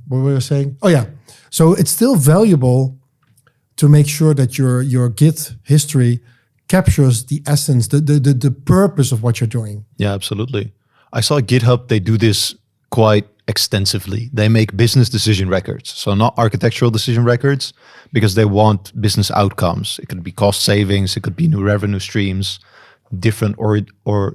Speaker 2: What were we saying? Oh, yeah. So it's still valuable to make sure that your Git history captures the essence, the purpose of what you're doing.
Speaker 1: Yeah, absolutely. I saw GitHub, they do this quite extensively. They make business decision records. So not architectural decision records, because they want business outcomes. It could be cost savings, it could be new revenue streams, different or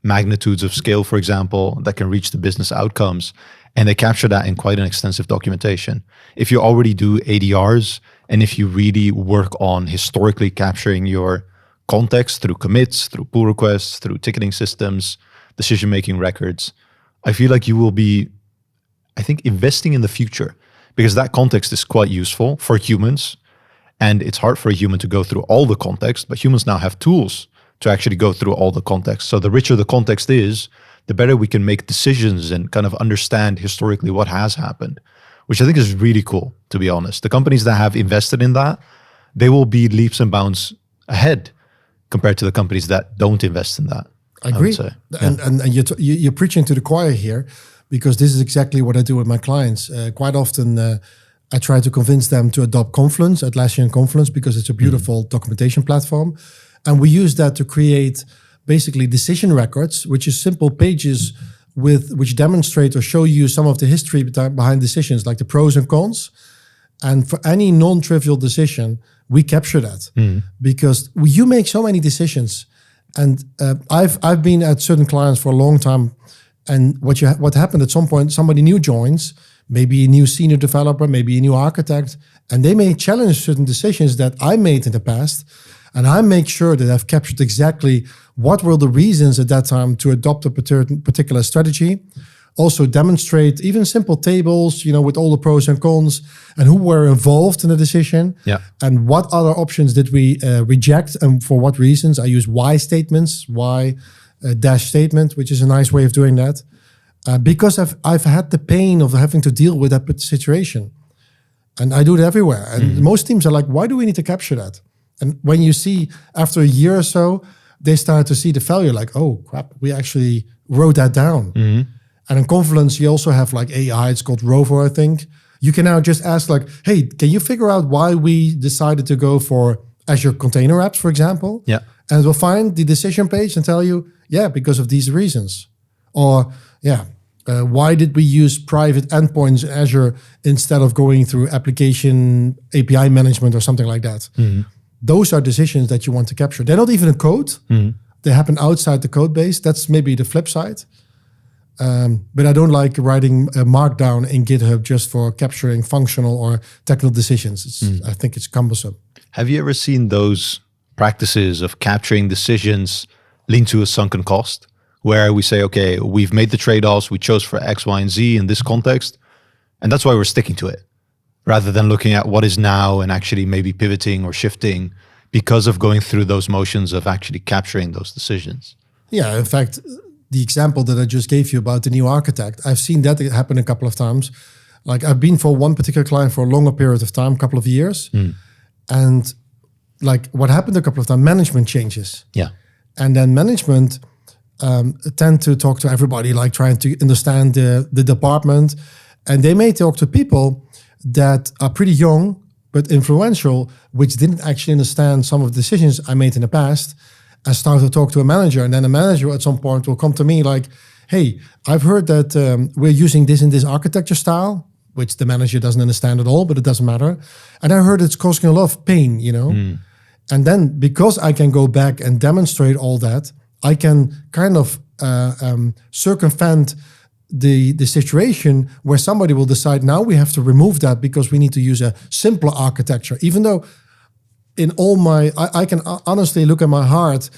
Speaker 1: magnitudes of scale, for example, that can reach the business outcomes. And they capture that in quite an extensive documentation. If you already do ADRs, and if you really work on historically capturing your context through commits, through pull requests, through ticketing systems, decision-making records, I feel like you will be, I think, investing in the future, because that context is quite useful for humans. And it's hard for a human to go through all the context, but humans now have tools to actually go through all the context. So the richer the context is, the better we can make decisions and kind of understand historically what has happened, which I think is really cool, to be honest. The companies that have invested in that, they will be leaps and bounds ahead compared to the companies that don't invest in that.
Speaker 2: I agree.
Speaker 1: would say.
Speaker 2: And you're preaching to the choir here, because this is exactly what I do with my clients. Quite often, I try to convince them to adopt Confluence, Atlassian Confluence, because it's a beautiful documentation platform. And we use that to create basically decision records, which is simple pages which demonstrate or show you some of the history behind decisions, like the pros and cons. And for any non-trivial decision, we capture that because you make so many decisions. And I've been at certain clients for a long time. And what happened at some point, somebody new joins, maybe a new senior developer, maybe a new architect, and they may challenge certain decisions that I made in the past. And I make sure that I've captured exactly what were the reasons at that time to adopt a particular strategy. Also demonstrate even simple tables, with all the pros and cons and who were involved in the decision.
Speaker 1: Yeah.
Speaker 2: And what other options did we reject and for what reasons. I use why statements, why dash statement, which is a nice way of doing that. Because I've had the pain of having to deal with that situation. And I do it everywhere. And most teams are like, why do we need to capture that? And when you see after a year or so, they start to see the failure, like, oh crap, we actually wrote that down. And in Confluence, you also have like AI, it's called Rovo, I think. You can now just ask like, hey, can you figure out why we decided to go for Azure Container Apps, for example?
Speaker 1: Yeah.
Speaker 2: And it will find the decision page and tell you, yeah, because of these reasons. Or, why did we use private endpoints in Azure instead of going through application API management or something like that? Those are decisions that you want to capture. They're not even in code. They happen outside the code base. That's maybe the flip side. But I don't like writing a markdown in GitHub just for capturing functional or technical decisions. I think it's cumbersome.
Speaker 1: Have you ever seen those practices of capturing decisions linked to a sunken cost, where we say, okay, we've made the trade-offs, we chose for X, Y, and Z in this context, and that's why we're sticking to it, rather than looking at what is now and actually maybe pivoting or shifting because of going through those motions of actually capturing those decisions?
Speaker 2: Yeah, in fact, the example that I just gave you about the new architect, I've seen that happen a couple of times. Like I've been for one particular client for a longer period of time, a couple of years. And like what happened a couple of times, management changes.
Speaker 1: Yeah.
Speaker 2: And then management tend to talk to everybody, like trying to understand the department. And they may talk to people that are pretty young, but influential, which didn't actually understand some of the decisions I made in the past, and start to talk to a manager. And then a manager at some point will come to me like, hey, I've heard that we're using this in this architecture style, which the manager doesn't understand at all, but it doesn't matter. And I heard it's causing a lot of pain, And then because I can go back and demonstrate all that, I can kind of circumvent the situation where somebody will decide now we have to remove that because we need to use a simpler architecture. Even though in all I can honestly look at my heart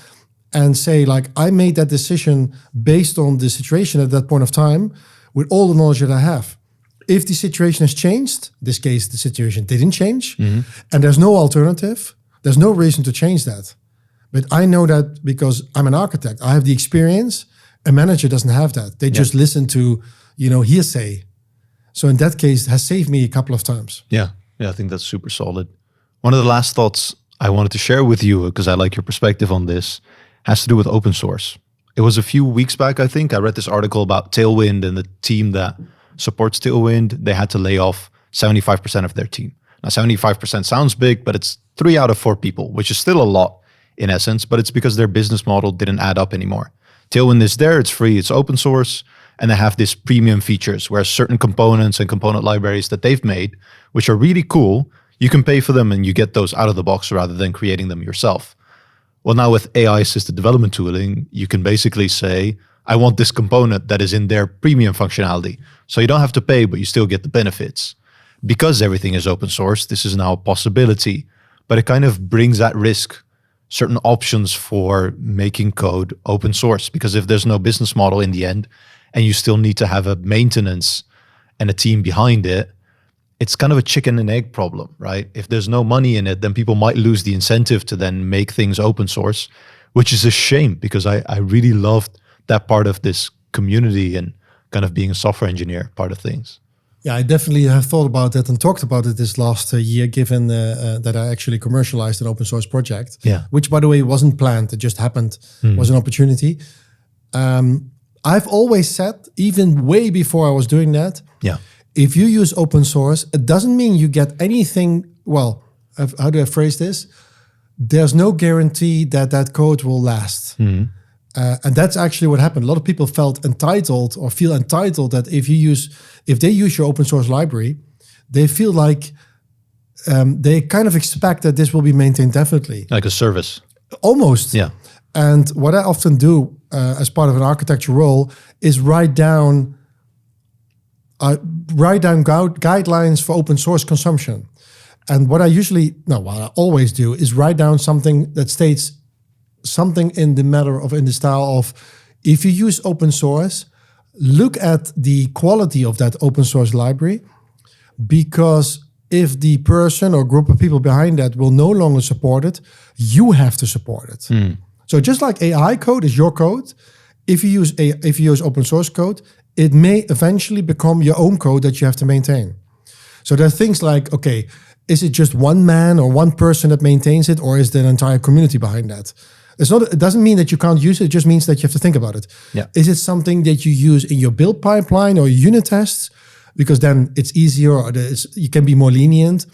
Speaker 2: and say like, I made that decision based on the situation at that point of time with all the knowledge that I have. If the situation has changed, in this case, the situation didn't change, and there's no alternative, there's no reason to change that. But I know that because I'm an architect, I have the experience. A manager doesn't have that. They just listen to, hearsay. So in that case, it has saved me a couple of times.
Speaker 1: Yeah, I think that's super solid. One of the last thoughts I wanted to share with you, because I like your perspective on this, has to do with open source. It was a few weeks back, I think, I read this article about Tailwind, and the team that supports Tailwind, they had to lay off 75% of their team. Now, 75% sounds big, but it's 3 out of 4 people, which is still a lot in essence, but it's because their business model didn't add up anymore. Tailwind is there, it's free, it's open source, and they have this premium features where certain components and component libraries that they've made, which are really cool, you can pay for them and you get those out of the box rather than creating them yourself. Well, now with AI-assisted development tooling, you can basically say, I want this component that is in their premium functionality. So you don't have to pay, but you still get the benefits. Because everything is open source, this is now a possibility, but it kind of brings at risk certain options for making code open source. Because if there's no business model in the end, and you still need to have a maintenance and a team behind it, it's kind of a chicken and egg problem, right? If there's no money in it, then people might lose the incentive to then make things open source, which is a shame because I really loved that part of this community and kind of being a software engineer part of things.
Speaker 2: Yeah, I definitely have thought about that and talked about it this last year, given that I actually commercialized an open source project, which, by the way, wasn't planned. It just happened, was an opportunity. I've always said, even way before I was doing that, if you use open source, it doesn't mean you get anything. Well, how do I phrase this? There's no guarantee that that code will last. And that's actually what happened. A lot of people felt entitled or feel entitled that if they use your open source library, they feel like they kind of expect that this will be maintained definitely.
Speaker 1: Like a service.
Speaker 2: Almost.
Speaker 1: Yeah.
Speaker 2: And what I often do as part of an architecture role is write down guidelines for open source consumption. And what I always do is write down something that states something in the style of, if you use open source, look at the quality of that open source library, because if the person or group of people behind that will no longer support it, you have to support it. So just like AI code is your code, if you use open source code, it may eventually become your own code that you have to maintain. So there are things like, okay, is it just one man or one person that maintains it, or is there an entire community behind that? It doesn't mean that you can't use it. It just means that you have to think about it. Yeah. Is it something that you use in your build pipeline or unit tests? Because then it's easier, or you can be more lenient.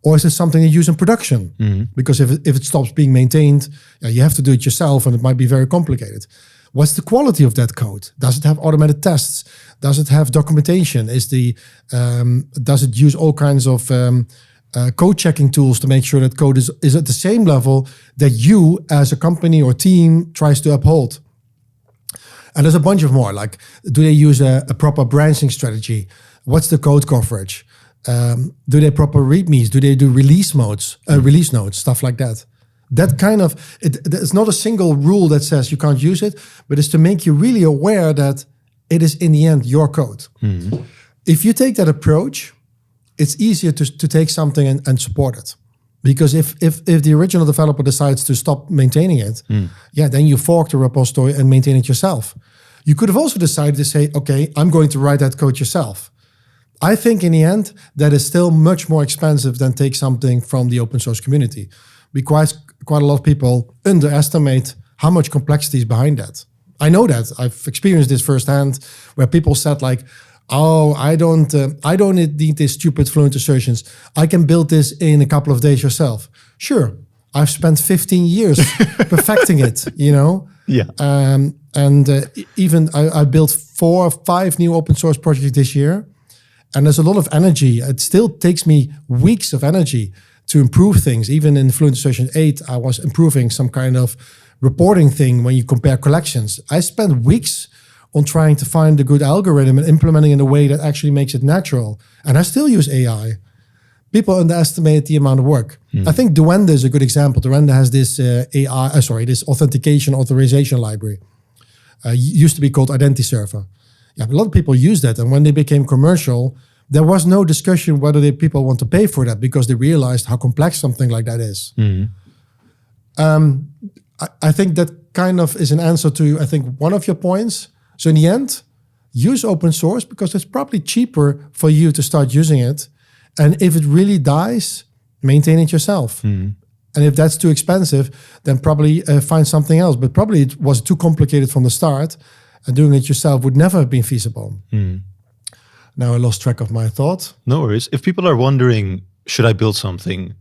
Speaker 2: Or is it something you use in production? Because if it stops being maintained, you have to do it yourself, and it might be very complicated. What's the quality of that code? Does it have automated tests? Does it have documentation? Does it use all kinds of code checking tools to make sure that code is at the same level that you as a company or team tries to uphold? And there's a bunch of more, like, do they use a proper branching strategy? What's the code coverage? Do they proper readmes? Do they do release notes, stuff like that? That kind of, it's not a single rule that says you can't use it, but it's to make you really aware that it is in the end your code. If you take that approach, it's easier to take something and support it. Because if the original developer decides to stop maintaining it, then you fork the repository and maintain it yourself. You could have also decided to say, okay, I'm going to write that code yourself. I think in the end, that is still much more expensive than take something from the open source community. Because quite a lot of people underestimate how much complexity is behind that. I know that. I've experienced this firsthand, where people said like, oh, I don't need these stupid fluent assertions. I can build this in a couple of days yourself. Sure, I've spent 15 years perfecting it, Yeah. Even I built 4 or 5 new open source projects this year. And there's a lot of energy. It still takes me weeks of energy to improve things. Even in Fluent Assertion 8, I was improving some kind of reporting thing when you compare collections. I spent weeks on trying to find a good algorithm and implementing in a way that actually makes it natural. And I still use AI. People underestimate the amount of work. I think Doomen is a good example. Doomen has this this authentication authorization library. Used to be called Identity Server. Yeah, a lot of people use that. And when they became commercial, there was no discussion whether people want to pay for that, because they realized how complex something like that is. I think that kind of is an answer to, I think, one of your points. So in the end, use open source because it's probably cheaper for you to start using it. And if it really dies, maintain it yourself. And if that's too expensive, then probably find something else. But probably it was too complicated from the start, and doing it yourself would never have been feasible. Now I lost track of my thought.
Speaker 1: No worries. If people are wondering, should I build something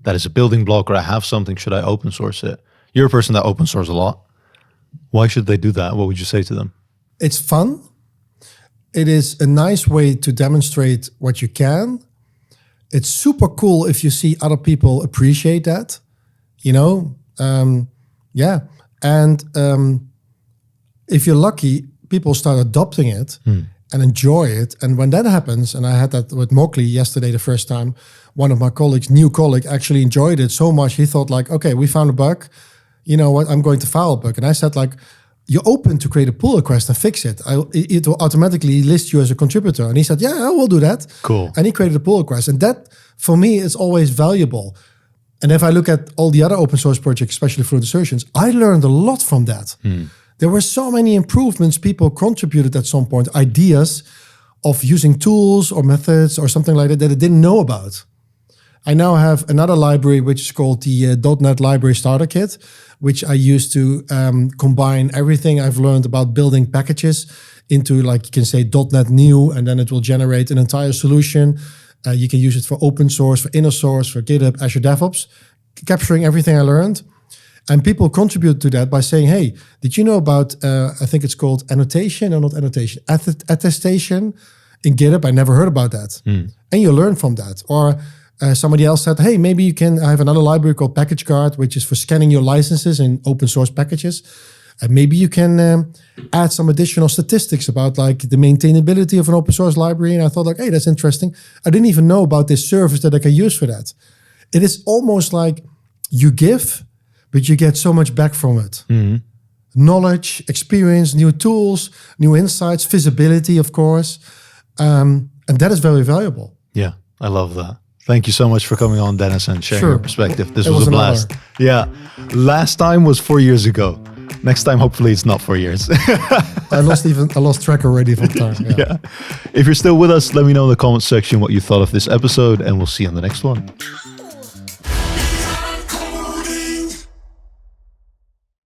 Speaker 1: that is a building block, or I have something, should I open source it? You're a person that open source a lot. Why should they do that? What would you say to them?
Speaker 2: It's fun. It is a nice way to demonstrate what you can. It's super cool if you see other people appreciate that, yeah. And if you're lucky, people start adopting it and enjoy it. And when that happens, and I had that with Mowgli yesterday, the first time, one of my new colleague actually enjoyed it so much. He thought like, okay, we found a bug. You know what? I'm going to file a bug. And I said like, you're open to create a pull request and fix it. It will automatically list you as a contributor. And he said, yeah, I will do that.
Speaker 1: Cool.
Speaker 2: And he created a pull request. And that, for me, is always valuable. And if I look at all the other open source projects, especially Fluent Assertions, I learned a lot from that. There were so many improvements people contributed at some point, ideas of using tools or methods or something like that I didn't know about. I now have another library, which is called the .NET Library Starter Kit, which I use to combine everything I've learned about building packages into, like, you can say .NET New, and then it will generate an entire solution. You can use it for open source, for inner source, for GitHub, Azure DevOps, capturing everything I learned. And people contribute to that by saying, hey, did you know about, I think it's called annotation, or not annotation, attestation in GitHub? I never heard about that. And you learn from that. Or somebody else said, hey, maybe you can, I have another library called Package Guard, which is for scanning your licenses in open source packages. And maybe you can add some additional statistics about like the maintainability of an open source library. And I thought like, hey, that's interesting. I didn't even know about this service that I can use for that. It is almost like you give, but you get so much back from it. Knowledge, experience, new tools, new insights, visibility, of course. And that is very valuable.
Speaker 1: Yeah, I love that. Thank you so much for coming on, Dennis, and sharing your perspective. This was a blast.
Speaker 2: Honor.
Speaker 1: Yeah. Last time was 4 years ago. Next time, hopefully it's not 4 years.
Speaker 2: I lost track already from time.
Speaker 1: Yeah. If you're still with us, let me know in the comments section what you thought of this episode, and we'll see you on the next one.